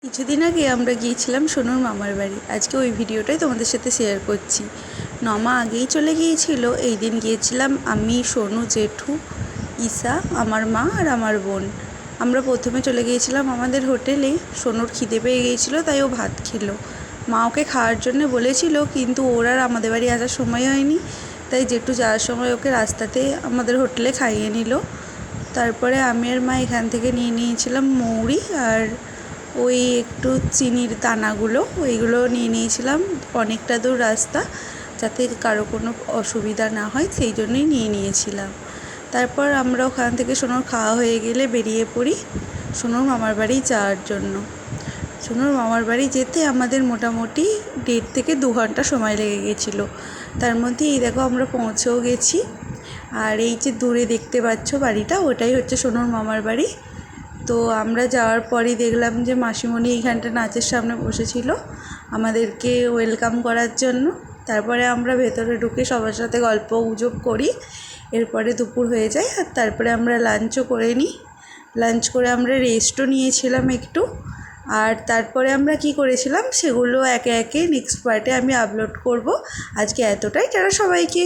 কিছুদিন আগে আমরা গিয়েছিলাম সোনুর মামার বাড়ি। আজকে ওই ভিডিওটাই তোমাদের সাথে শেয়ার করছি। নমা আগেই চলে গিয়েছিল। এই দিন গিয়েছিলাম আমি, সোনু, জেঠু, ঈশা, আমার মা আর আমার বোন। আমরা প্রথমে চলে গিয়েছিলাম আমাদের হোটেলে। সোনুর খিদে পেয়ে গিয়েছিলো, তাই ও ভাত খেলো। মা ওকে খাওয়ার জন্য বলেছিল, কিন্তু ওর আর আমাদের বাড়ি আসার সময় হয়নি, তাই জেঠু যাওয়ার সময় ওকে রাস্তাতে আমাদের হোটেলে খাইয়ে নিল। তারপরে আমি আর মা এখান থেকে নিয়ে নিয়েছিলাম মৌরি আর ওই একটু চিনির দানাগুলো, ওইগুলো নিয়ে নিয়েছিলাম। অনেকটা দূর রাস্তা, যাতে কারো কোনো অসুবিধা না হয় সেই জন্যই নিয়ে নিয়েছিলাম। তারপর আমরা ওখান থেকে সোনুর খাওয়া হয়ে গেলে বেরিয়ে পড়ি সোনুর মামার বাড়ি যাওয়ার জন্য। সোনুর মামার বাড়ি যেতে আমাদের মোটামুটি 1.5 থেকে 2 ঘন্টা সময় লেগে গেছিলো। তার মধ্যে এই দেখো আমরা পৌঁছেও গেছি। আর এই যে দূরে দেখতে পাচ্ছ বাড়িটা, ওটাই হচ্ছে সোনুর মামার বাড়ি। তো আমরা যাওয়ার পরই দেখলাম যে মাসিমণি এইখানটা নাচের সামনে বসেছিল আমাদেরকে ওয়েলকাম করার জন্য। তারপরে আমরা ভেতরে ঢুকে সবার সাথে গল্প গুজব করি। এরপরে দুপুর হয়ে যায়, আর তারপরে আমরা লাঞ্চও করে নিই। লাঞ্চ করে আমরা রেস্টও নিয়েছিলাম একটু। আর তারপরে আমরা কি করেছিলাম সেগুলো একে একে নেক্সট পার্টে আমি আপলোড করব। আজকে এতটাই, টাটা সবাইকে।